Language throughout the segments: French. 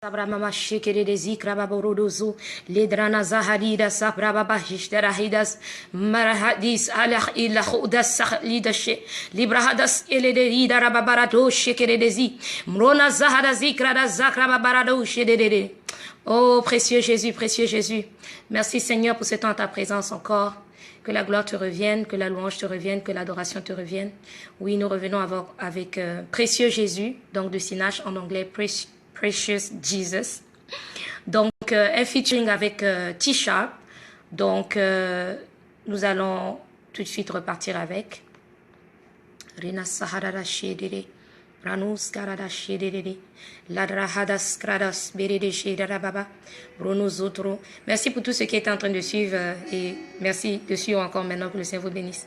Sabramama shekerezi krababorodozo ledrana zaharida sabrababa hishterahidas marahadis alah ilahudas sahlidashe librahadas elederida rababarado shekerezi mrona zahadazi kradas zakrababarado shedere. Oh précieux Jésus, merci Seigneur pour ce temps à ta présence encore. Que la gloire te revienne, que la louange te revienne, que l'adoration te revienne. Oui, nous revenons avec précieux Jésus, donc de Sinach en anglais, Precious Jesus. Donc, un featuring avec T-Sharp. Donc, nous allons tout de suite repartir avec. Rina Saharada Shedere, Ranus Karada Shedere, Ladrahadas Kradas, Berede Shedera Baba, Bruno Zotro. Merci pour tous ceux qui étaient en train de suivre et merci de suivre encore maintenant, que le Seigneur vous bénisse.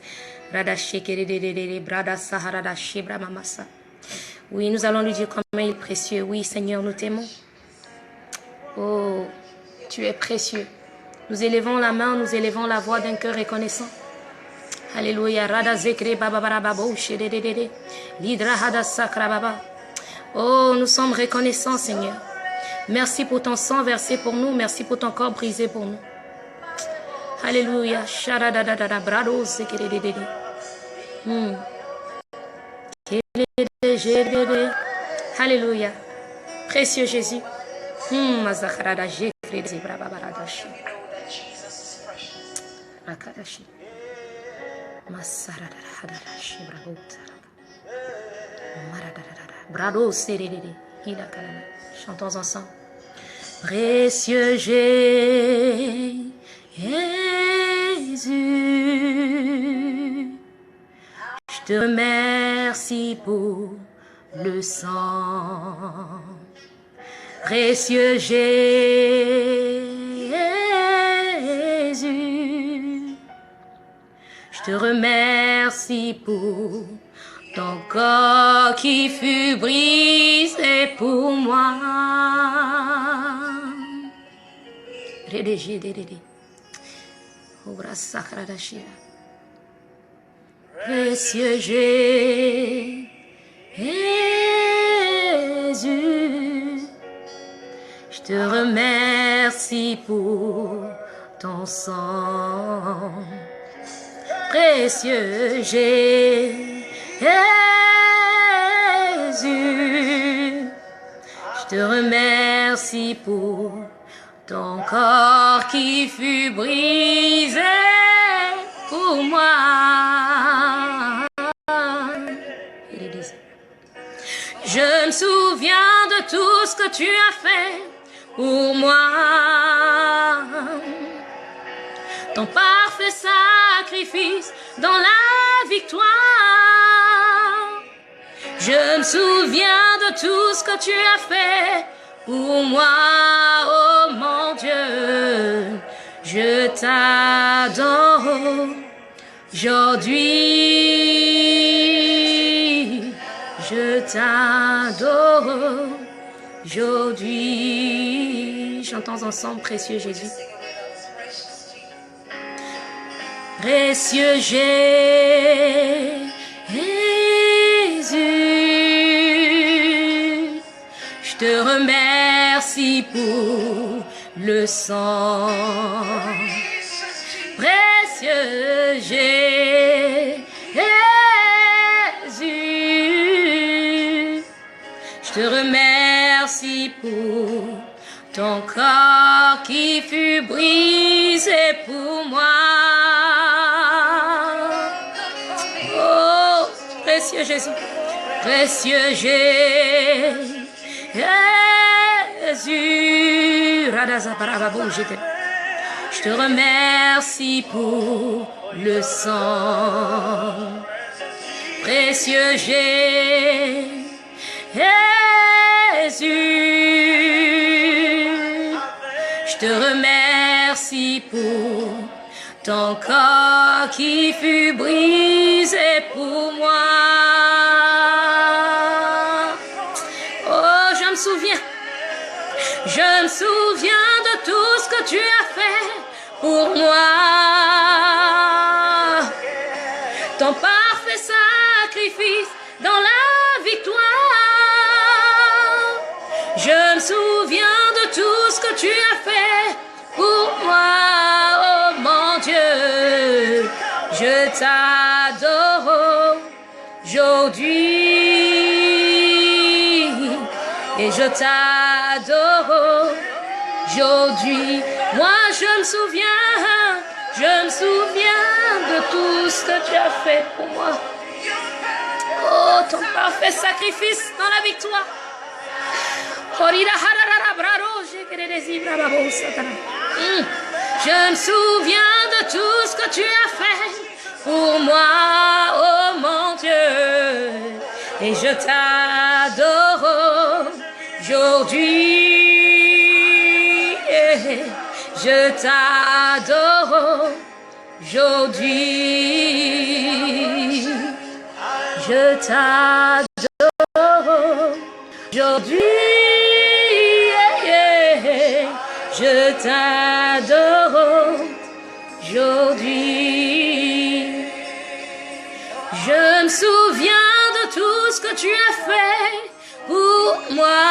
Rada Shekerede, Brada Saharada Shebra Mamasa. Oui, nous allons lui dire combien il est précieux. Oui, Seigneur, nous t'aimons. Oh, tu es précieux. Nous élevons la main, nous élevons la voix d'un cœur reconnaissant. Alléluia. Rada zekre baba barababo shededede. Lidra hada sakra baba. Oh, nous sommes reconnaissants, Seigneur. Merci pour ton sang versé pour nous. Merci pour ton corps brisé pour nous. Alléluia. Sharadadada brado zekredede. Alléluia. Précieux Jésus. Chantons ensemble. Précieux Jésus, je te remercie pour le sang. Précieux Jésus, je te remercie pour ton corps qui fut brisé pour moi. Précieux Jésus, je te remercie pour ton sang. Précieux Jésus, je te remercie pour ton corps qui fut brisé pour moi. Je me souviens de tout ce que tu as fait pour moi. Ton parfait sacrifice dans la victoire. Je me souviens de tout ce que tu as fait pour moi, oh mon Dieu. Je t'adore aujourd'hui. Je t'adore aujourd'hui. Chantons ensemble, précieux Jésus. Précieux Jésus, je te remercie pour le sang. Précieux Jésus, je te remercie pour ton corps qui fut brisé pour moi. Oh, précieux Jésus, précieux Jésus, je te remercie pour le sang. Précieux Jésus, je te remercie pour ton corps qui fut brisé pour moi. Oh, je me souviens de tout ce que tu as fait pour moi. Ton parfait sacrifice dans la victoire. Je me souviens je t'adore aujourd'hui. Moi je me souviens de tout ce que tu as fait pour moi. Oh, ton parfait sacrifice dans la victoire. Je me souviens de tout ce que tu as fait pour moi, oh mon Dieu. Et je t'adore aujourd'hui. Je t'adore aujourd'hui. Je t'adore aujourd'hui. Je t'adore aujourd'hui. Je me souviens de tout ce que tu as fait pour moi.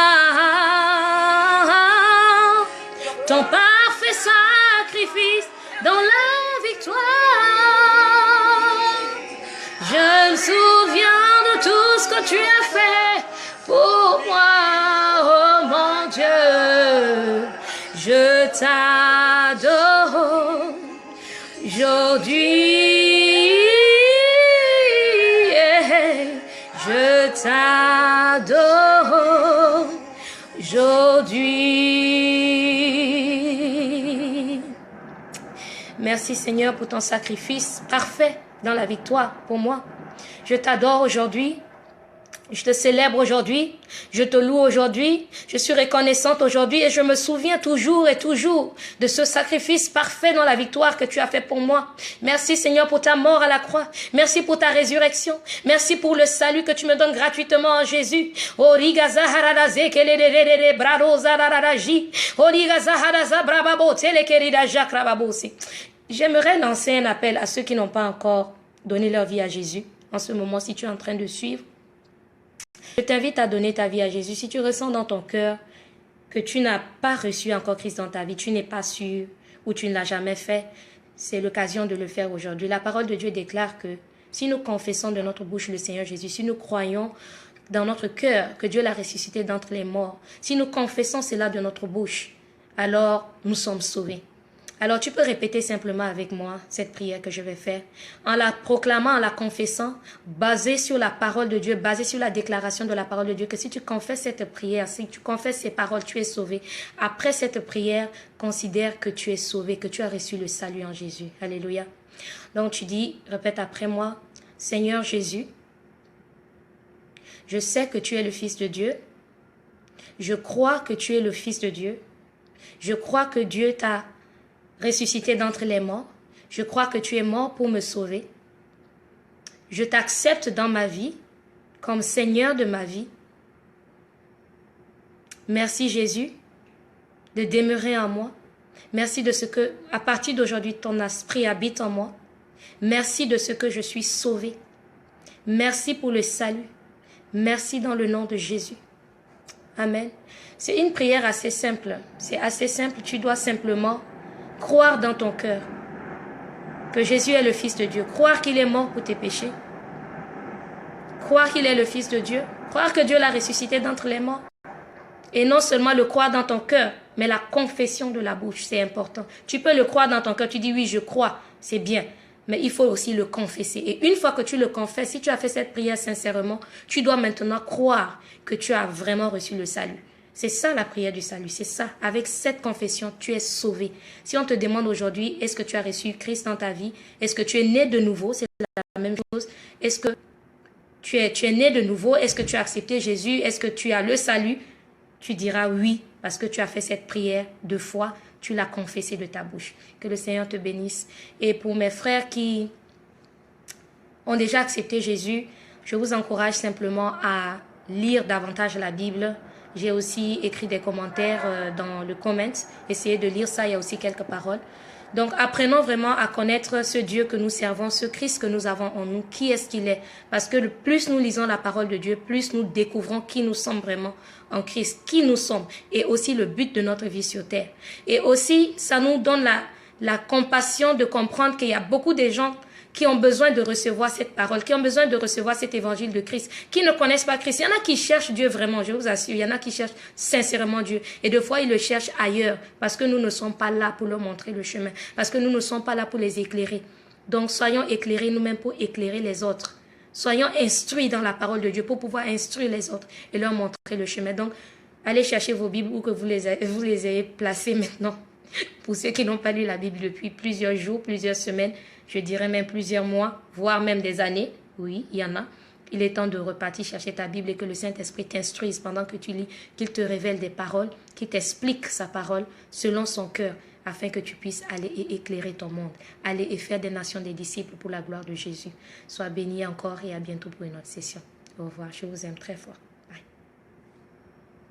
Ton parfait sacrifice dans la victoire. Je me souviens de tout ce que tu as fait pour moi, oh mon Dieu. Je t'adore aujourd'hui. Je t'adore aujourd'hui. Merci Seigneur pour ton sacrifice parfait dans la victoire pour moi. Je t'adore aujourd'hui. Je te célèbre aujourd'hui, je te loue aujourd'hui, je suis reconnaissante aujourd'hui et je me souviens toujours et toujours de ce sacrifice parfait dans la victoire que tu as fait pour moi. Merci Seigneur pour ta mort à la croix, merci pour ta résurrection, merci pour le salut que tu me donnes gratuitement en Jésus. J'aimerais lancer un appel à ceux qui n'ont pas encore donné leur vie à Jésus. En ce moment, si tu es en train de suivre, je t'invite à donner ta vie à Jésus. Si tu ressens dans ton cœur que tu n'as pas reçu encore Christ dans ta vie, tu n'es pas sûr ou tu ne l'as jamais fait, c'est l'occasion de le faire aujourd'hui. La parole de Dieu déclare que si nous confessons de notre bouche le Seigneur Jésus, si nous croyons dans notre cœur que Dieu l'a ressuscité d'entre les morts, si nous confessons cela de notre bouche, alors nous sommes sauvés. Alors tu peux répéter simplement avec moi cette prière que je vais faire, en la proclamant, en la confessant, basée sur la parole de Dieu, basée sur la déclaration de la parole de Dieu, que si tu confesses cette prière, si tu confesses ces paroles, tu es sauvé. Après cette prière, considère que tu es sauvé, que tu as reçu le salut en Jésus. Alléluia. Donc tu dis, répète après moi, Seigneur Jésus, je sais que tu es le Fils de Dieu, je crois que tu es le Fils de Dieu, je crois que Dieu t'a ressuscité d'entre les morts. Je crois que tu es mort pour me sauver. Je t'accepte dans ma vie comme Seigneur de ma vie. Merci Jésus de demeurer en moi. Merci de ce que, à partir d'aujourd'hui, ton esprit habite en moi. Merci de ce que je suis sauvé. Merci pour le salut. Merci dans le nom de Jésus. Amen. C'est une prière assez simple. C'est assez simple. Tu dois simplement croire dans ton cœur que Jésus est le Fils de Dieu. Croire qu'il est mort pour tes péchés. Croire qu'il est le Fils de Dieu. Croire que Dieu l'a ressuscité d'entre les morts. Et non seulement le croire dans ton cœur, mais la confession de la bouche, c'est important. Tu peux le croire dans ton cœur, tu dis oui, je crois, c'est bien. Mais il faut aussi le confesser. Et une fois que tu le confesses, si tu as fait cette prière sincèrement, tu dois maintenant croire que tu as vraiment reçu le salut. C'est ça la prière du salut, c'est ça. Avec cette confession, tu es sauvé. Si on te demande aujourd'hui, est-ce que tu as reçu Christ dans ta vie? Est-ce que tu es né de nouveau? C'est la même chose. Est-ce que tu es né de nouveau? Est-ce que tu as accepté Jésus? Est-ce que tu as le salut? Tu diras oui, parce que tu as fait cette prière de foi, tu l'as confessé de ta bouche. Que le Seigneur te bénisse. Et pour mes frères qui ont déjà accepté Jésus, je vous encourage simplement à lire davantage la Bible. J'ai aussi écrit des commentaires dans le comment. Essayez de lire ça, il y a aussi quelques paroles. Donc, apprenons vraiment à connaître ce Dieu que nous servons, ce Christ que nous avons en nous. Qui est-ce qu'il est? Parce que plus nous lisons la parole de Dieu, plus nous découvrons qui nous sommes vraiment en Christ, qui nous sommes, et aussi le but de notre vie sur terre. Et aussi, ça nous donne la compassion de comprendre qu'il y a beaucoup de gens qui ont besoin de recevoir cette parole, qui ont besoin de recevoir cet évangile de Christ, qui ne connaissent pas Christ. Il y en a qui cherchent Dieu vraiment, je vous assure. Il y en a qui cherchent sincèrement Dieu. Et des fois, ils le cherchent ailleurs parce que nous ne sommes pas là pour leur montrer le chemin, parce que nous ne sommes pas là pour les éclairer. Donc, soyons éclairés nous-mêmes pour éclairer les autres. Soyons instruits dans la parole de Dieu pour pouvoir instruire les autres et leur montrer le chemin. Donc, allez chercher vos Bibles ou que vous les ayez placées maintenant. Pour ceux qui n'ont pas lu la Bible depuis plusieurs jours, plusieurs semaines, je dirais même plusieurs mois, voire même des années. Oui, il y en a. Il est temps de repartir chercher ta Bible et que le Saint-Esprit t'instruise pendant que tu lis, qu'il te révèle des paroles, qu'il t'explique sa parole selon son cœur, afin que tu puisses aller et éclairer ton monde, aller et faire des nations des disciples pour la gloire de Jésus. Sois béni encore et à bientôt pour une autre session. Au revoir, je vous aime très fort.